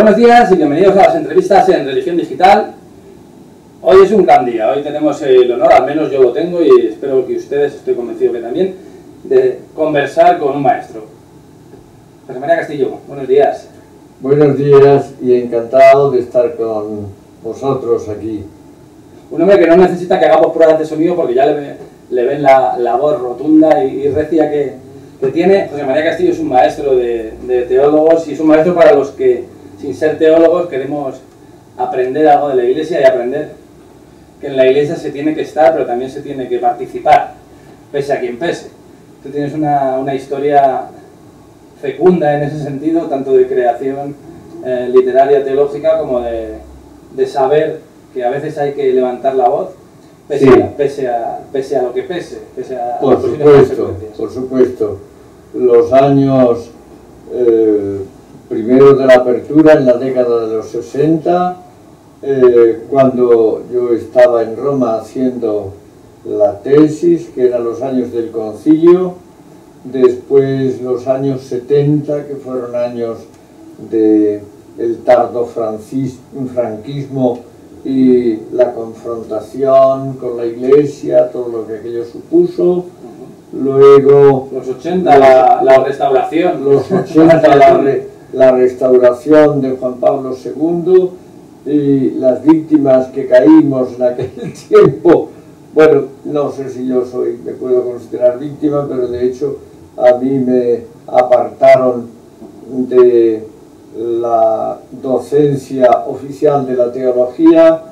Buenos días y bienvenidos a las entrevistas en Religión Digital. Hoy es un gran día, hoy tenemos el honor, al menos yo lo tengo y espero que ustedes, estoy convencido que también, de conversar con un maestro. José María Castillo, buenos días. Buenos días y encantado de estar con vosotros aquí. Un hombre que no necesita que hagamos pruebas de sonido porque ya le ven la voz rotunda y recia que tiene. José María Castillo es un maestro de teólogos y es un maestro para los que, sin ser teólogos, queremos aprender algo de la Iglesia y aprender que en la Iglesia se tiene que estar, pero también se tiene que participar, pese a quien pese. Tú tienes una historia fecunda en ese sentido, tanto de creación literaria, teológica, como de saber que a veces hay que levantar la voz, pese a lo que pese a por supuesto. Los años primeros de la apertura, en la década de los 60, cuando yo estaba en Roma haciendo la tesis, que eran los años del concilio, después los años 70, que fueron años del tardo franquismo y la confrontación con la Iglesia, todo lo que aquello supuso. Luego los 80, la restauración. Los 80, la restauración de Juan Pablo II y las víctimas que caímos en aquel tiempo. Bueno, no sé si yo me puedo considerar víctima, pero de hecho a mí me apartaron de la docencia oficial de la teología,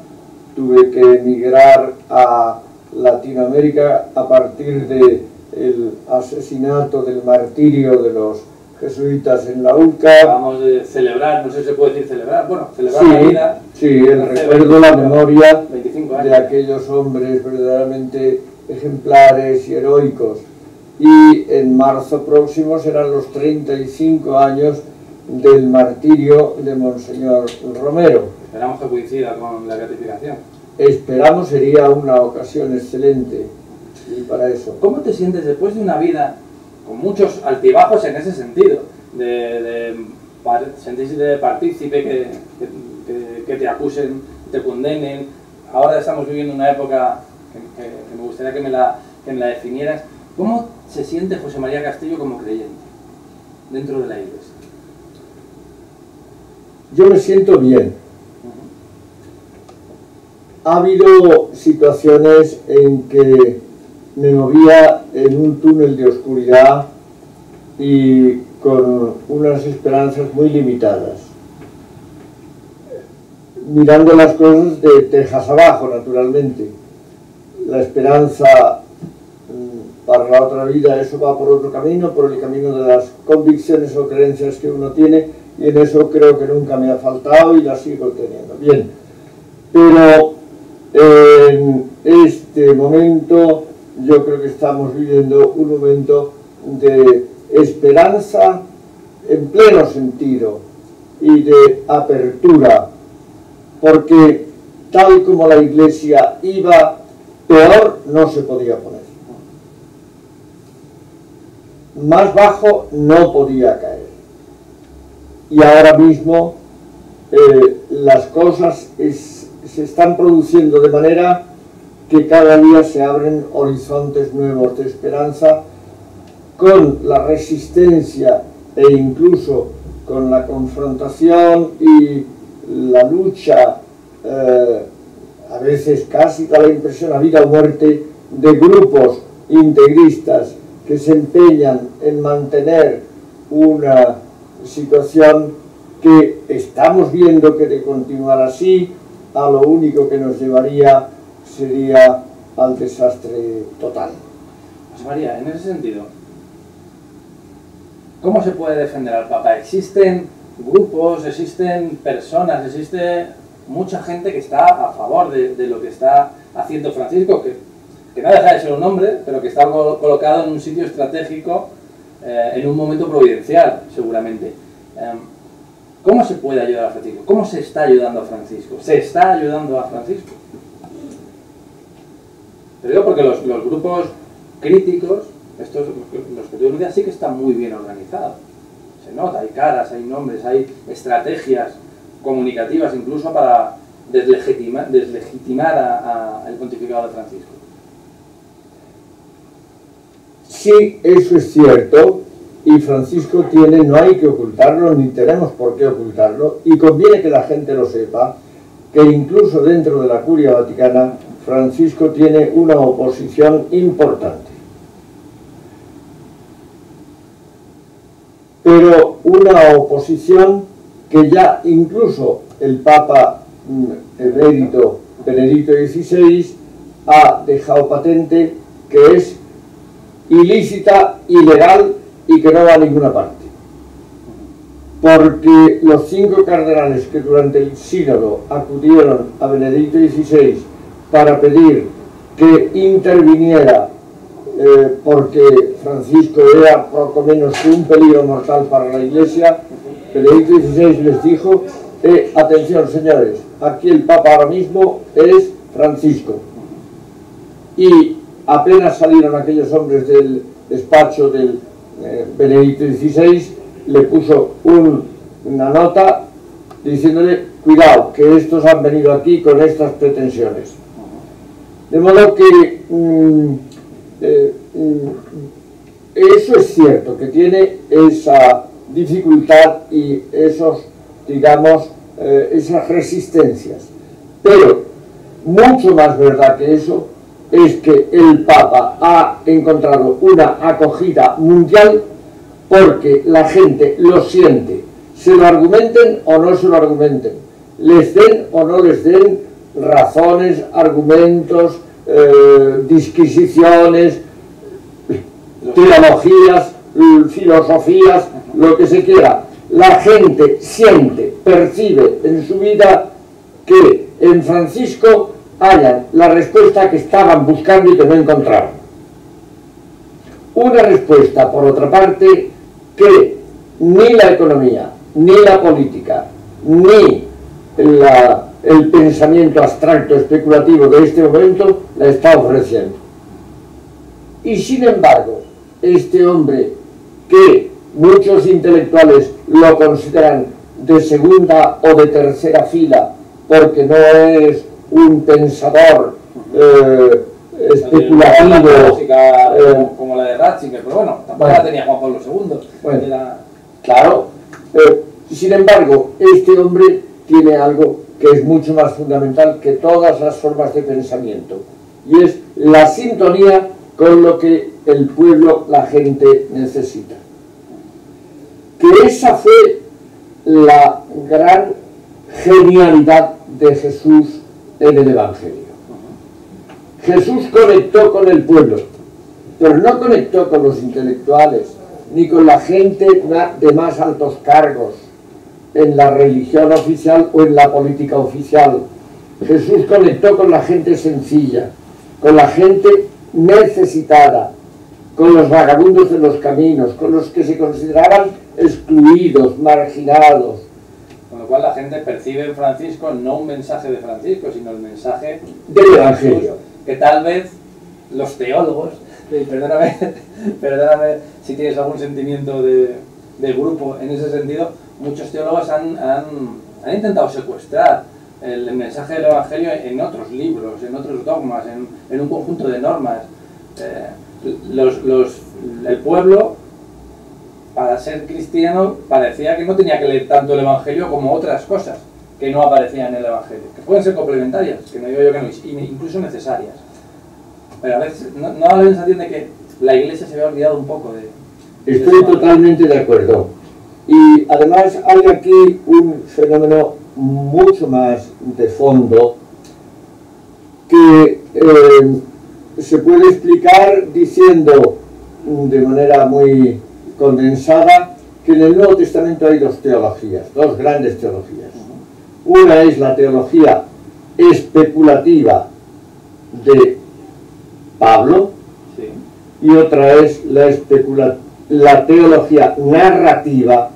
tuve que emigrar a Latinoamérica a partir del asesinato, del martirio de los jesuitas en la UCA. Vamos a celebrar, no sé si se puede decir celebrar, bueno, celebrar la vida. Sí, el recuerdo, la memoria 25 años. de aquellos hombres verdaderamente ejemplares y heroicos. Y en marzo próximo serán los 35 años del martirio de Monseñor Romero. Esperamos que coincida con la beatificación. Esperamos, sería una ocasión excelente y para eso. ¿Cómo te sientes después de una vida con muchos altibajos en ese sentido? De sentirse partícipe, que te acusen, te condenen. Ahora estamos viviendo una época que me gustaría que me la definieras. ¿Cómo se siente José María Castillo como creyente dentro de la Iglesia? Yo me siento bien. Ha habido situaciones en que me movía en un túnel de oscuridad y con unas esperanzas muy limitadas, mirando las cosas de tejas abajo, naturalmente. La esperanza para la otra vida, eso va por otro camino, por el camino de las convicciones o creencias que uno tiene, y en eso creo que nunca me ha faltado y la sigo teniendo. Bien, pero en este momento yo creo que estamos viviendo un momento de esperanza en pleno sentido y de apertura, porque tal como la Iglesia iba, peor no se podía poner. Más bajo no podía caer. Y ahora mismo las cosas se están produciendo de manera que cada día se abren horizontes nuevos de esperanza, con la resistencia e incluso con la confrontación y la lucha, a veces casi da la impresión a vida o muerte, de grupos integristas que se empeñan en mantener una situación que estamos viendo que de continuar así, a lo único que nos llevaría sería al desastre total. José María, en ese sentido, ¿cómo se puede defender al Papa? Existen grupos, existen personas, existe mucha gente que está a favor de lo que está haciendo Francisco, que no deja de ser un hombre, pero que está colocado en un sitio estratégico, en un momento providencial, seguramente. ¿Cómo se puede ayudar a Francisco? ¿Cómo se está ayudando a Francisco? ¿Se está ayudando a Francisco? Te digo porque los grupos críticos, estos, los que tú denuncias, sí que están muy bien organizados. Se nota, hay caras, hay nombres, hay estrategias comunicativas incluso para deslegitimar el pontificado de Francisco. Sí, eso es cierto, y Francisco tiene, no hay que ocultarlo, ni tenemos por qué ocultarlo, y conviene que la gente lo sepa, que incluso dentro de la Curia Vaticana, Francisco tiene una oposición importante. Pero una oposición que ya incluso el Papa emérito Benedicto XVI ha dejado patente que es ilícita, ilegal y que no va a ninguna parte. Porque los 5 cardenales que durante el sínodo acudieron a Benedicto XVI para pedir que interviniera porque Francisco era poco menos que un peligro mortal para la Iglesia, Benedicto XVI les dijo, atención señores, aquí el Papa ahora mismo es Francisco. Y apenas salieron aquellos hombres del despacho del Benedicto XVI, le puso una nota diciéndole, cuidado, que estos han venido aquí con estas pretensiones. De modo que eso es cierto, que tiene esa dificultad y esos, digamos, esas resistencias. Pero mucho más verdad que eso es que el Papa ha encontrado una acogida mundial porque la gente lo siente, se lo argumenten o no se lo argumenten, les den o no les den razones, argumentos, disquisiciones, teologías, filosofías, lo que se quiera. La gente siente, percibe en su vida que en Francisco hayan la respuesta que estaban buscando y que no encontraron. Una respuesta, por otra parte, que ni la economía, ni la política, ni el pensamiento abstracto especulativo de este momento la está ofreciendo. Y sin embargo, este hombre, que muchos intelectuales lo consideran de segunda o de tercera fila, porque no es un pensador especulativo, como la de Ratzinger, pero bueno, tampoco la tenía Juan Pablo II. Bueno, claro, sin embargo, este hombre tiene algo que es mucho más fundamental que todas las formas de pensamiento, y es la sintonía con lo que el pueblo, la gente necesita. Que esa fue la gran genialidad de Jesús en el Evangelio. Jesús conectó con el pueblo, pero no conectó con los intelectuales, ni con la gente de más altos cargos en la religión oficial o en la política oficial. Jesús conectó con la gente sencilla, con la gente necesitada, con los vagabundos de los caminos, con los que se consideraban excluidos, marginados. Con lo cual la gente percibe en Francisco no un mensaje de Francisco, sino el mensaje del Evangelio. Que tal vez los teólogos, perdóname si tienes algún sentimiento de grupo en ese sentido, muchos teólogos han intentado secuestrar el mensaje del Evangelio en otros libros, en otros dogmas, en un conjunto de normas. El pueblo, para ser cristiano, parecía que no tenía que leer tanto el Evangelio como otras cosas que no aparecían en el Evangelio, que pueden ser complementarias, que no digo yo que no, incluso necesarias. Pero a veces no da la sensación de que la Iglesia se había olvidado un poco de Estoy totalmente de acuerdo. Y además hay aquí un fenómeno mucho más de fondo que se puede explicar diciendo de manera muy condensada que en el Nuevo Testamento hay dos teologías, dos grandes teologías. Una es la teología especulativa de Pablo, sí, y otra es la teología narrativa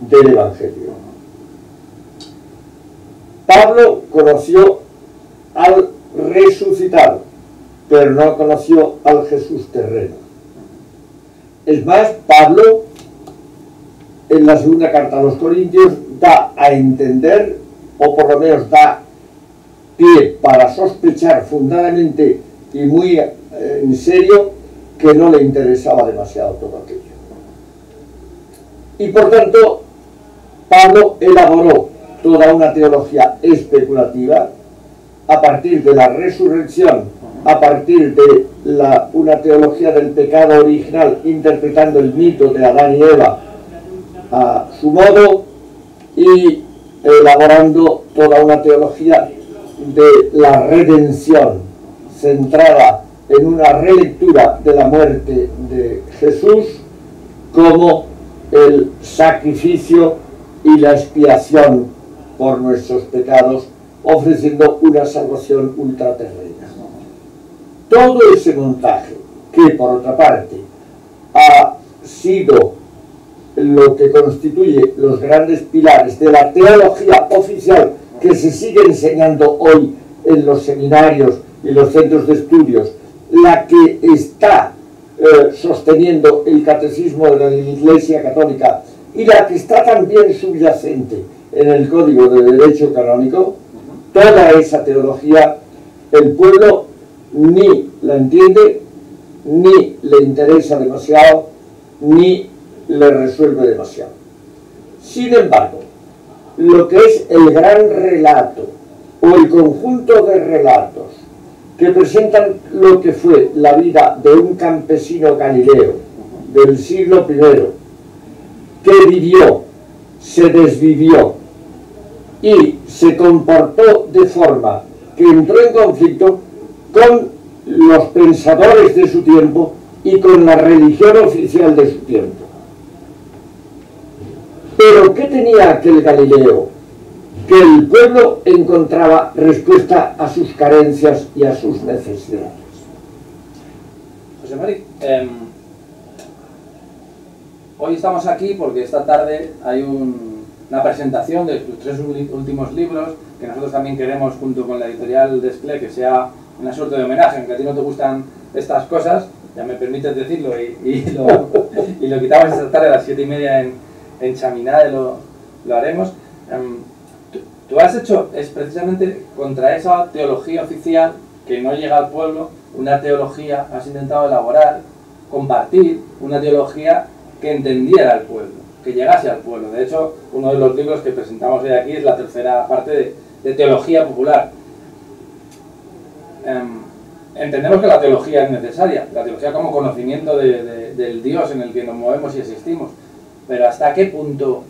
del Evangelio. Pablo conoció al resucitado, pero no conoció al Jesús terreno. Es más, Pablo, en la segunda carta a los Corintios, da a entender, o por lo menos da pie para sospechar fundadamente y muy en serio, que no le interesaba demasiado todo aquello. Y por tanto, Pablo elaboró toda una teología especulativa a partir de la resurrección, a partir de una teología del pecado original, interpretando el mito de Adán y Eva a su modo, y elaborando toda una teología de la redención, centrada en una relectura de la muerte de Jesús como el sacrificio y la expiación por nuestros pecados, ofreciendo una salvación ultraterrena. Todo ese montaje, que por otra parte ha sido lo que constituye los grandes pilares de la teología oficial que se sigue enseñando hoy en los seminarios y los centros de estudios, la que está sosteniendo el catecismo de la Iglesia Católica y la que está también subyacente en el Código de Derecho Canónico, toda esa teología el pueblo ni la entiende, ni le interesa demasiado, ni le resuelve demasiado. Sin embargo, lo que es el gran relato o el conjunto de relatos que presentan lo que fue la vida de un campesino galileo del siglo I, que vivió, se desvivió y se comportó de forma que entró en conflicto con los pensadores de su tiempo y con la religión oficial de su tiempo. Pero ¿qué tenía aquel Galileo? Que el pueblo encontraba respuesta a sus carencias y a sus necesidades. José Mari, hoy estamos aquí porque esta tarde hay una presentación de tus 3 últimos libros, que nosotros también queremos, junto con la editorial Desclé, que sea una suerte de homenaje, aunque a ti no te gustan estas cosas, ya me permites decirlo, y lo quitamos esta tarde a las 7:30 en Chaminade, lo haremos. Tú has hecho, es precisamente contra esa teología oficial que no llega al pueblo, una teología, has intentado elaborar, compartir una teología que entendiera al pueblo, que llegase al pueblo. De hecho, uno de los libros que presentamos hoy aquí es la tercera parte de teología popular. Entendemos que la teología es necesaria, la teología como conocimiento del Dios en el que nos movemos y existimos, pero ¿hasta qué punto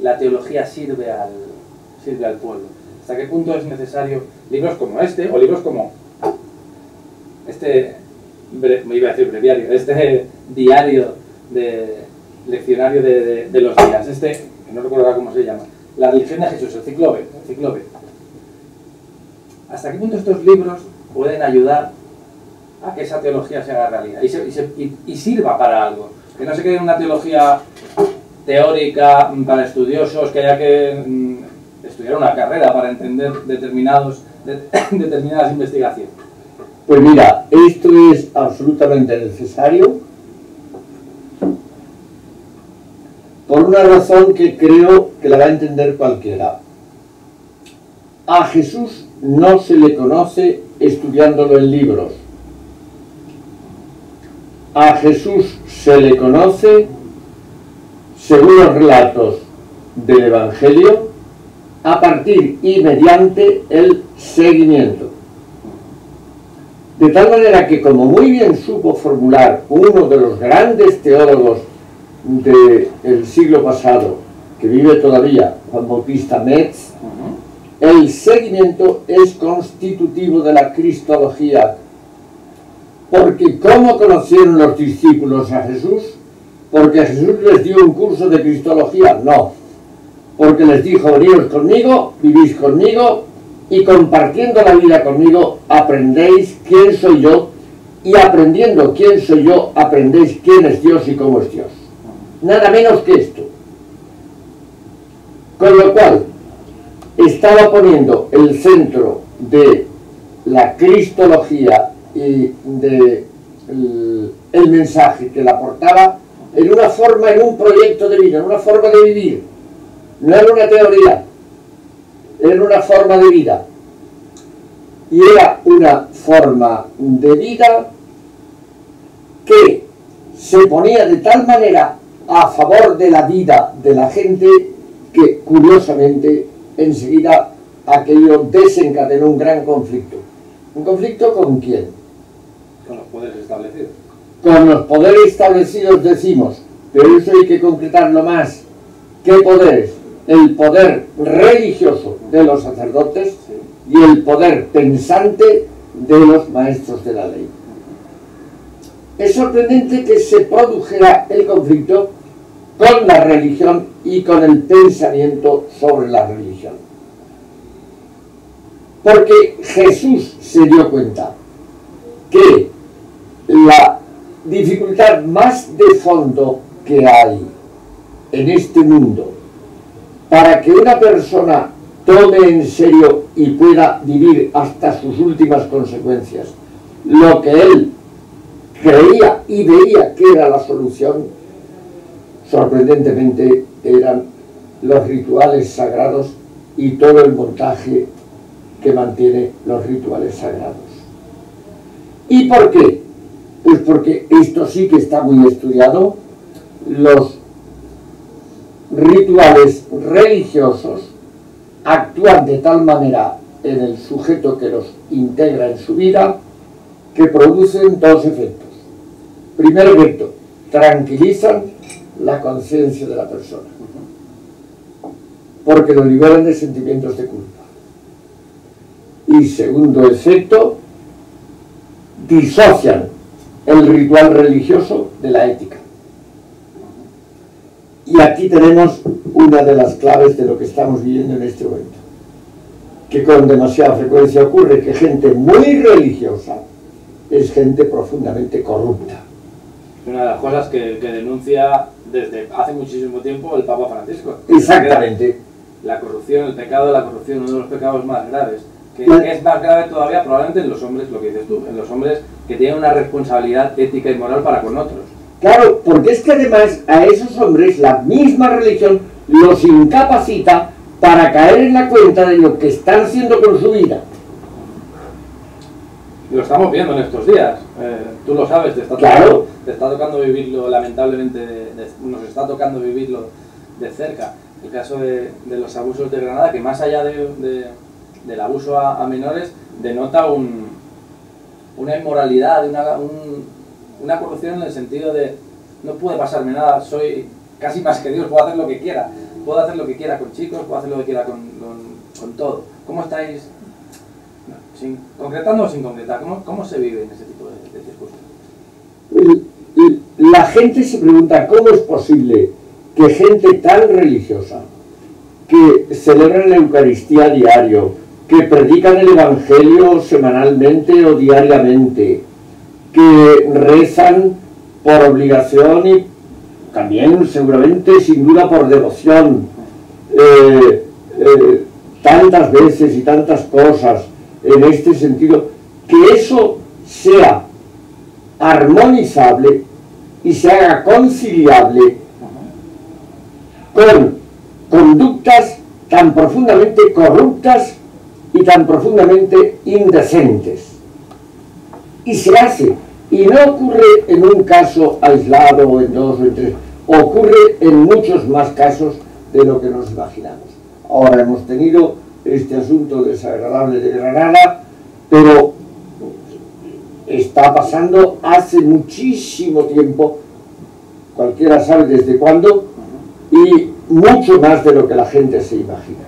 la teología sirve al pueblo? ¿Hasta qué punto es necesario libros como este, o libros como este, me iba a decir breviario, este diario leccionario de los días, que no recuerdo cómo se llama, La religión de Jesús, el Ciclope? ¿Hasta qué punto estos libros pueden ayudar a que esa teología se haga realidad y sirva para algo? Que no se quede en una teología teórica para estudiosos, que haya que estudiar una carrera para entender determinadas investigaciones. Pues mira, esto es absolutamente necesario por una razón que creo que la va a entender cualquiera. A Jesús no se le conoce estudiándolo en libros. A Jesús se le conoce, según los relatos del Evangelio, a partir y mediante el seguimiento. De tal manera que, como muy bien supo formular uno de los grandes teólogos del siglo pasado, que vive todavía, Juan Bautista Metz, el seguimiento es constitutivo de la cristología. Porque ¿cómo conocieron los discípulos a Jesús? ¿Porque Jesús les dio un curso de cristología? No. Porque les dijo, veníos conmigo, vivís conmigo, y compartiendo la vida conmigo, aprendéis quién soy yo, y aprendiendo quién soy yo, aprendéis quién es Dios y cómo es Dios. Nada menos que esto. Con lo cual, estaba poniendo el centro de la cristología y del mensaje que la aportaba en una forma, en un proyecto de vida, en una forma de vivir, no era una teoría, era una forma de vida. Y era una forma de vida que se ponía de tal manera a favor de la vida de la gente que, curiosamente, enseguida aquello desencadenó un gran conflicto. ¿Un conflicto con quién? Con los poderes establecidos. Con los poderes establecidos decimos, pero eso hay que concretarlo más. ¿Qué poderes? El poder religioso de los sacerdotes y el poder pensante de los maestros de la ley. Es sorprendente que se produjera el conflicto con la religión y con el pensamiento sobre la religión. Porque Jesús se dio cuenta que la dificultad más de fondo que hay en este mundo para que una persona tome en serio y pueda vivir hasta sus últimas consecuencias lo que él creía y veía que era la solución, sorprendentemente eran los rituales sagrados y todo el montaje que mantiene los rituales sagrados. ¿Y por qué? Pues porque esto sí que está muy estudiado. Los rituales religiosos actúan de tal manera en el sujeto que los integra en su vida que producen dos efectos. Primer efecto, tranquilizan la conciencia de la persona porque lo liberan de sentimientos de culpa. Y segundo efecto, disocian el ritual religioso de la ética. Y aquí tenemos una de las claves de lo que estamos viviendo en este momento, que con demasiada frecuencia ocurre que gente muy religiosa es gente profundamente corrupta. Una de las cosas que denuncia desde hace muchísimo tiempo el Papa Francisco. Exactamente. La corrupción, el pecado de la corrupción, uno de los pecados más graves. Que es más grave todavía probablemente en los hombres, lo que dices tú, en los hombres que tienen una responsabilidad ética y moral para con otros. Claro, porque es que además a esos hombres la misma religión los incapacita para caer en la cuenta de lo que están haciendo con su vida. Y lo estamos viendo en estos días, tú lo sabes, te está tocando vivirlo, lamentablemente, nos está tocando vivirlo de cerca. El caso de los abusos de Granada, que más allá del abuso a menores, denota una inmoralidad, una corrupción en el sentido de no puede pasarme nada, soy casi más que Dios, puedo hacer lo que quiera con chicos, puedo hacer lo que quiera con todo. ¿Cómo estáis, concretando o sin concretar, cómo se vive en ese tipo de discursos? La gente se pregunta cómo es posible que gente tan religiosa, que celebran la Eucaristía a diario, que predican el Evangelio semanalmente o diariamente, que rezan por obligación y también seguramente sin duda por devoción, tantas veces y tantas cosas en este sentido, que eso sea armonizable y se haga conciliable con conductas tan profundamente corruptas y tan profundamente indecentes. Y se hace, y no ocurre en un caso aislado o en dos o en tres, ocurre en muchos más casos de lo que nos imaginamos. Ahora hemos tenido este asunto desagradable de Granada, pero está pasando hace muchísimo tiempo, cualquiera sabe desde cuándo, y mucho más de lo que la gente se imagina.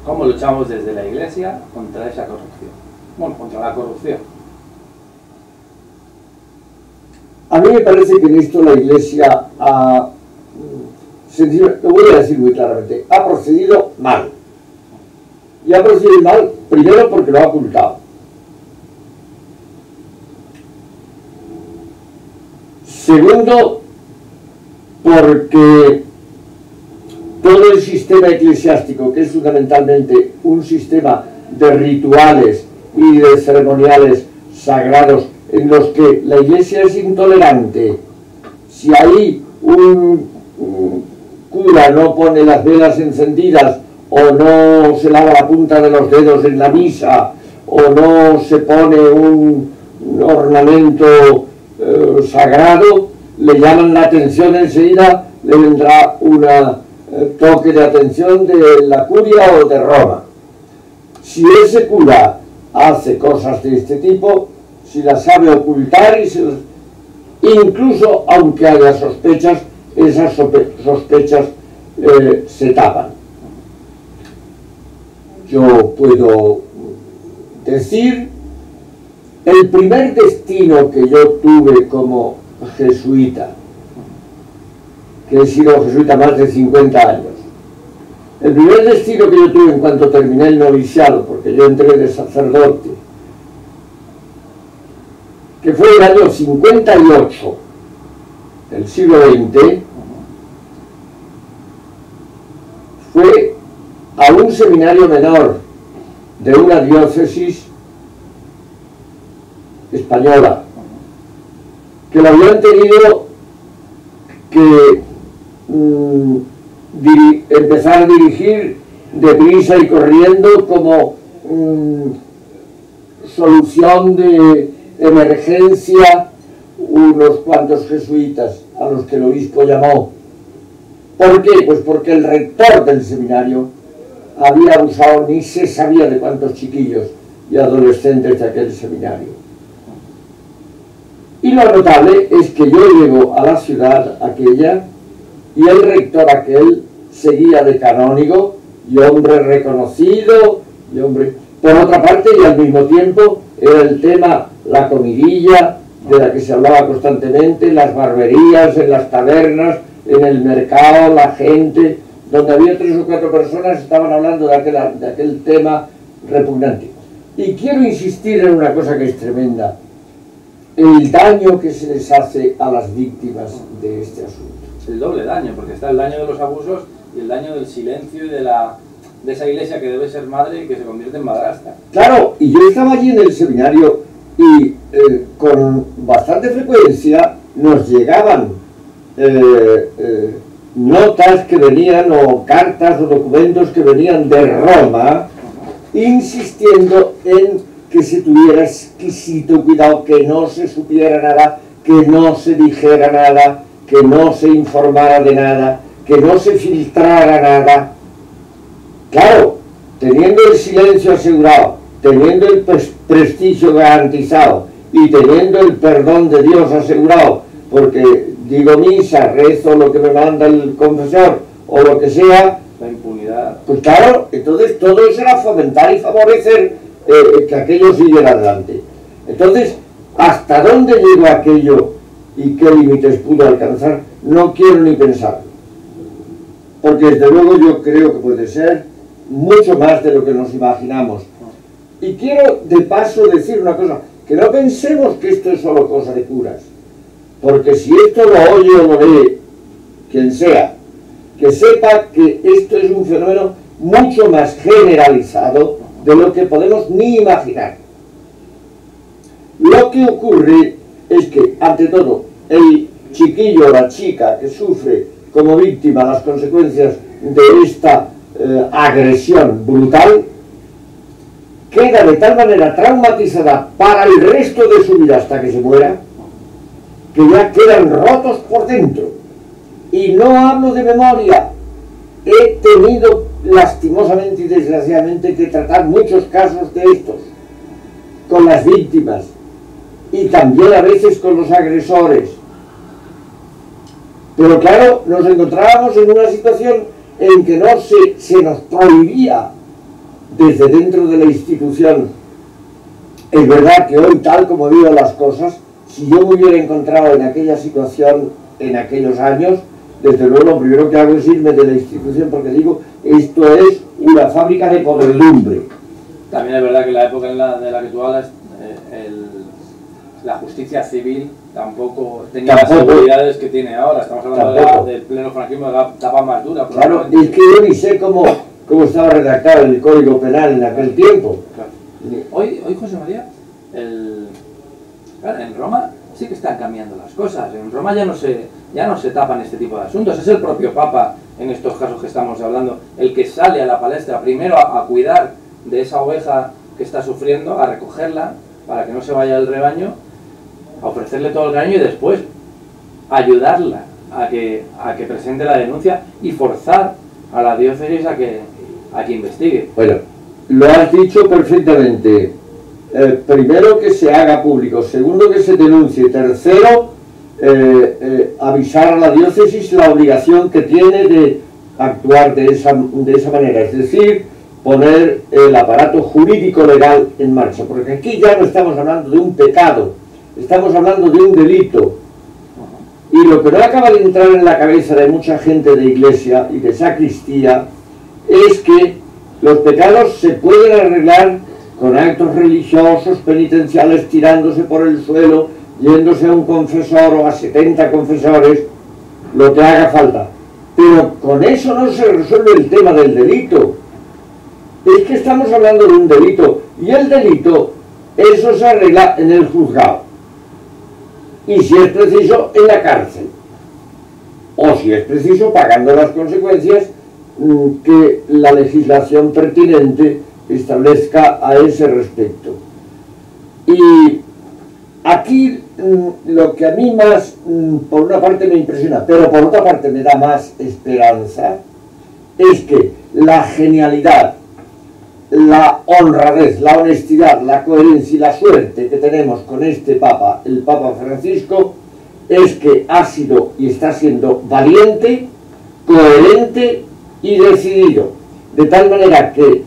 ¿Cómo luchamos desde la Iglesia contra esa corrupción? Bueno, contra la corrupción. A mí me parece que en esto la Iglesia ha, lo voy a decir muy claramente, ha procedido mal. Y ha procedido mal, primero porque lo ha ocultado. Segundo, porque todo el sistema eclesiástico, que es fundamentalmente un sistema de rituales y de ceremoniales sagrados en los que la Iglesia es intolerante, si hay un cura no pone las velas encendidas, o no se lava la punta de los dedos en la misa, o no se pone un ornamento sagrado, le llaman la atención enseguida, le vendrá un toque de atención de la curia o de Roma. Si ese cura hace cosas de este tipo, si las sabe ocultar y incluso aunque haya sospechas, esas sospechas se tapan. Yo puedo decir, el primer destino que yo tuve como jesuita, que he sido jesuita más de 50 años, el primer destino que yo tuve en cuanto terminé el noviciado, porque yo entré de sacerdote, que fue el año 58 del siglo XX, fue a un seminario menor de una diócesis española, que lo habían tenido que empezar a dirigir deprisa y corriendo como solución de emergencia unos cuantos jesuitas a los que el obispo llamó. ¿Por qué? Pues porque el rector del seminario había abusado, ni se sabía de cuántos chiquillos y adolescentes de aquel seminario. Y lo notable es que yo llego a la ciudad aquella y el rector aquel seguía de canónigo y hombre reconocido, y hombre... Por otra parte, y al mismo tiempo, era el tema la comidilla, de la que se hablaba constantemente, las barberías, en las tabernas, en el mercado, la gente, donde había 3 o 4 personas estaban hablando de aquel tema repugnante. Y quiero insistir en una cosa que es tremenda, el daño que se les hace a las víctimas de este asunto. El doble daño, porque está el daño de los abusos y el daño del silencio y de esa iglesia que debe ser madre y que se convierte en madrastra. Claro, y yo estaba allí en el seminario y con bastante frecuencia nos llegaban notas que venían, o cartas o documentos que venían de Roma, insistiendo en que se tuviera exquisito cuidado, que no se supiera nada, que no se dijera nada, que no se informara de nada, que no se filtrara nada. Claro, teniendo el silencio asegurado, teniendo el prestigio garantizado y teniendo el perdón de Dios asegurado, porque digo misa, rezo lo que me manda el confesor o lo que sea, la impunidad. Pues claro, entonces todo eso era fomentar y favorecer que aquello siguiera adelante. Entonces, ¿hasta dónde llegó aquello y qué límites pudo alcanzar? No quiero ni pensar. Porque desde luego yo creo que puede ser mucho más de lo que nos imaginamos. Y quiero de paso decir una cosa, que no pensemos que esto es solo cosa de curas. Porque si esto lo oye o lo lee quien sea, que sepa que esto es un fenómeno mucho más generalizado de lo que podemos ni imaginar. Lo que ocurre es que, ante todo, el chiquillo o la chica que sufre como víctima las consecuencias de esta agresión brutal, queda de tal manera traumatizada para el resto de su vida hasta que se muera, que ya quedan rotos por dentro. Y no hablo de memoria, he tenido lastimosamente y desgraciadamente que tratar muchos casos de estos, con las víctimas, y también a veces con los agresores. Pero claro, nos encontrábamos en una situación en que no se nos prohibía desde dentro de la institución. Es verdad que hoy, tal como veo las cosas, si yo me hubiera encontrado en aquella situación en aquellos años, desde luego lo primero que hago es irme de la institución, porque digo, esto es una fábrica de podredumbre. También es verdad que en la época de la que tú hablas, la justicia civil tampoco tenía las seguridades que tiene ahora. Estamos hablando del pleno franquismo, de la etapa más dura. Claro, es que yo ni sé cómo estaba redactado el Código Penal en aquel tiempo. Claro. Hoy, José María, claro, en Roma sí que están cambiando las cosas. En Roma ya no se tapan este tipo de asuntos. Es el propio Papa en estos casos que estamos hablando, el que sale a la palestra primero a cuidar de esa oveja que está sufriendo, a recogerla para que no se vaya del rebaño, a ofrecerle todo el cariño y después ayudarla a que presente la denuncia y forzar a la diócesis a que investigue. Bueno, lo has dicho perfectamente. Primero, que se haga público. Segundo, que se denuncie. Tercero, avisar a la diócesis la obligación que tiene de actuar de esa manera. Es decir, poner el aparato jurídico legal en marcha. Porque aquí ya no estamos hablando de un pecado, estamos hablando de un delito. Y lo que no acaba de entrar en la cabeza de mucha gente de iglesia y de sacristía es que los pecados se pueden arreglar con actos religiosos, penitenciales, tirándose por el suelo, yéndose a un confesor o a 70 confesores, lo que haga falta. Pero con eso no se resuelve el tema del delito. Es que estamos hablando de un delito, y el delito, eso se arregla en el juzgado. Y si es preciso, en la cárcel. O si es preciso, pagando las consecuencias que la legislación pertinente establezca a ese respecto. Y aquí lo que a mí más, por una parte me impresiona, pero por otra parte me da más esperanza, es que la genialidad, la honradez, la honestidad, la coherencia y la suerte que tenemos con este Papa, el Papa Francisco, es que ha sido y está siendo valiente, coherente y decidido, de tal manera que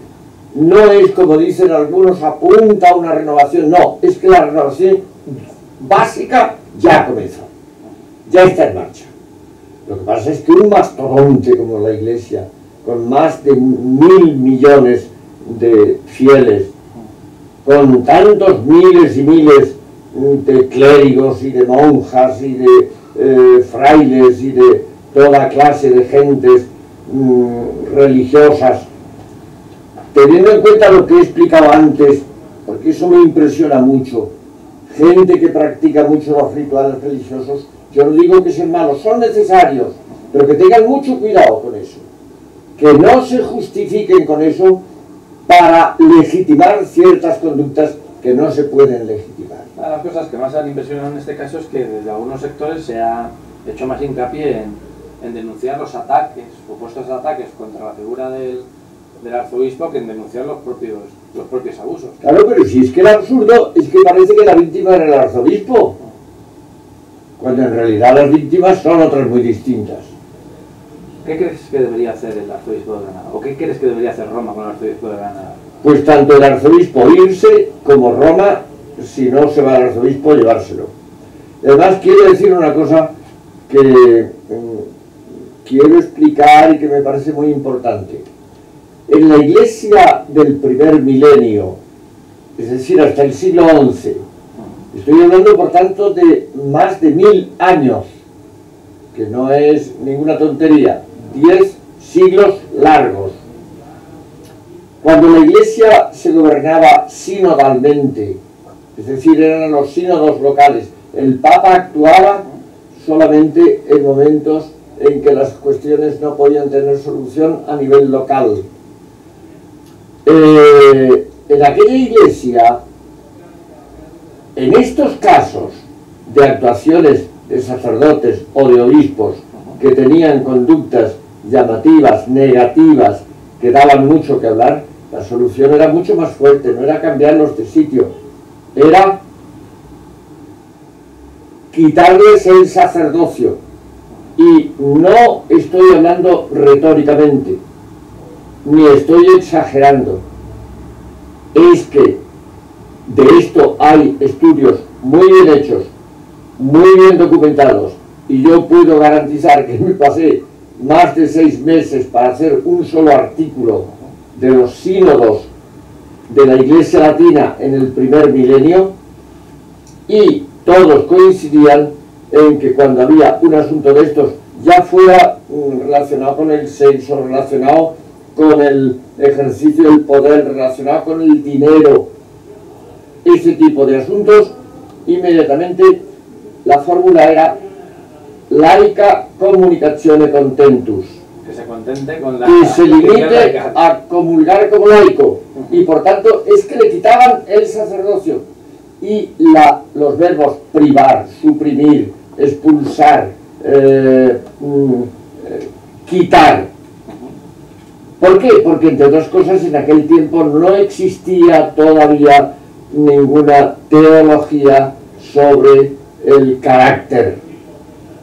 no es, como dicen algunos, apunta a una renovación. No, es que la renovación básica ya ha comenzado, ya está en marcha. Lo que pasa es que un mastodonte como la Iglesia, con más de 1.000 millones de fieles, con tantos miles y miles de clérigos y de monjas y de frailes y de toda clase de gentes religiosas, teniendo en cuenta lo que he explicado antes, porque eso me impresiona mucho, gente que practica mucho los rituales religiosos, yo no digo que sean malos, son necesarios, pero que tengan mucho cuidado con eso, que no se justifiquen con eso para legitimar ciertas conductas que no se pueden legitimar. Una de las cosas que más han impresionado en este caso es que desde algunos sectores se ha hecho más hincapié en denunciar los ataques, supuestos ataques contra la figura del arzobispo, que en denunciar los propios abusos. Claro, pero si es que el absurdo es que parece que la víctima era el arzobispo, cuando en realidad las víctimas son otras muy distintas. ¿Qué crees que debería hacer el arzobispo de Granada? ¿O qué crees que debería hacer Roma con el arzobispo de Granada? Pues tanto el arzobispo irse como Roma, si no se va al arzobispo, llevárselo. Además, quiero decir una cosa que quiero explicar y que me parece muy importante. En la iglesia del primer milenio, es decir, hasta el siglo XI, estoy hablando por tanto de más de 1000 años, que no es ninguna tontería, 10 siglos largos. Cuando la iglesia se gobernaba sinodalmente, es decir, eran los sínodos locales, el Papa actuaba solamente en momentos en que las cuestiones no podían tener solución a nivel local. En aquella iglesia, en estos casos de actuaciones de sacerdotes o de obispos que tenían conductas llamativas, negativas, que daban mucho que hablar, la solución era mucho más fuerte, no era cambiarlos de sitio, era quitarles el sacerdocio. Y no estoy hablando retóricamente, ni estoy exagerando, es que de esto hay estudios muy bien hechos, muy bien documentados, y yo puedo garantizar que me pasé más de 6 meses para hacer un solo artículo de los sínodos de la Iglesia Latina en el primer milenio, y todos coincidían en que cuando había un asunto de estos, ya fuera relacionado con el sexo, relacionado con el ejercicio del poder, relacionado con el dinero, ese tipo de asuntos, inmediatamente la fórmula era laica communicazione contentus, Que se contente con la... Que se limite a comulgar como laico. Y por tanto es que le quitaban el sacerdocio. Y los verbos privar, suprimir, expulsar, quitar. ¿Por qué? Porque entre otras cosas en aquel tiempo no existía todavía ninguna teología sobre el carácter.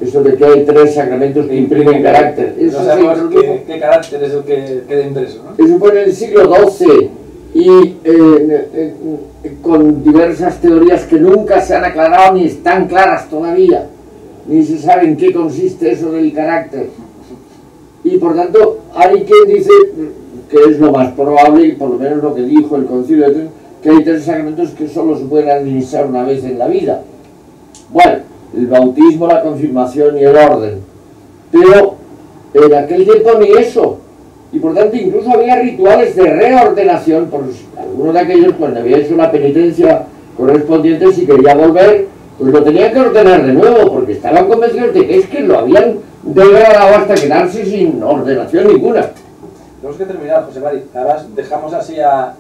Eso de que hay 3 sacramentos que imprimen carácter. Eso no sabemos qué carácter es el que queda impreso, ¿no? Eso fue en el siglo XII y con diversas teorías que nunca se han aclarado ni están claras todavía. Ni se sabe en qué consiste eso del carácter. Y por tanto hay quien dice que es lo más probable, y por lo menos lo que dijo el Concilio de Trento, que hay 3 sacramentos que solo se pueden administrar una vez en la vida. Bueno, el bautismo, la confirmación y el orden. Pero en aquel tiempo ni eso. Y por tanto incluso había rituales de reordenación, por algunos de aquellos cuando había hecho la penitencia correspondiente, si quería volver, pues lo tenía que ordenar de nuevo, porque estaban convencidos de que es que lo habían degradado hasta quedarse sin ordenación ninguna. Tenemos que terminar, José Mari. Ahora dejamos así a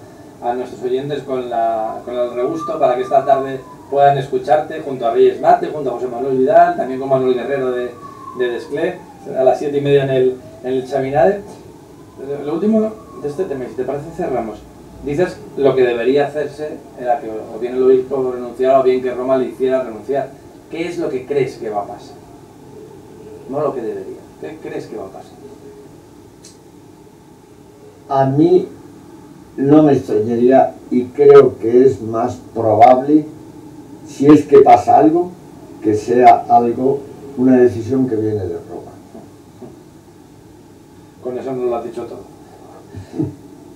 nuestros oyentes con el regusto para que esta tarde puedan escucharte junto a Reyes Mate, junto a José Manuel Vidal, también con Manuel Guerrero de Desclé, a las 7:30 en el Chaminade. Lo último de este tema, si te parece cerramos. Dices lo que debería hacerse era que o bien el obispo renunciara o bien que Roma le hiciera renunciar. ¿Qué es lo que crees que va a pasar? No lo que debería. ¿Qué crees que va a pasar? A mí no me extrañaría, y creo que es más probable, si es que pasa algo, que sea una decisión que viene de Roma. Con eso nos lo has dicho todo.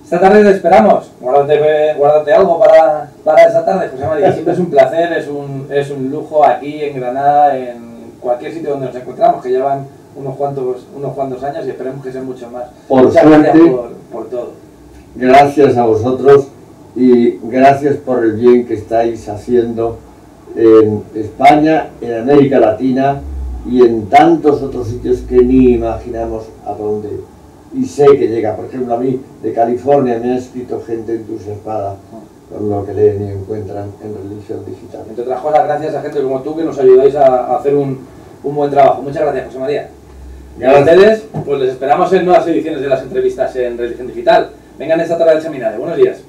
Esta tarde te esperamos. Guárdate algo para esta tarde, José María. Siempre es un placer, es un lujo aquí en Granada, en cualquier sitio donde nos encontramos, que llevan unos cuantos años y esperemos que sean mucho más. Muchas gracias por todo. Gracias a vosotros y gracias por el bien que estáis haciendo en España, en América Latina y en tantos otros sitios que ni imaginamos a dónde. Y sé que llega, por ejemplo, a mí de California me ha escrito gente entusiasmada con lo que leen y encuentran en Religión Digital. Entre otras cosas, gracias a gente como tú que nos ayudáis a hacer un buen trabajo. Muchas gracias, José María. Y a ustedes, pues les esperamos en nuevas ediciones de las entrevistas en Religión Digital. Vengan esta tarde al Chaminade. Buenos días.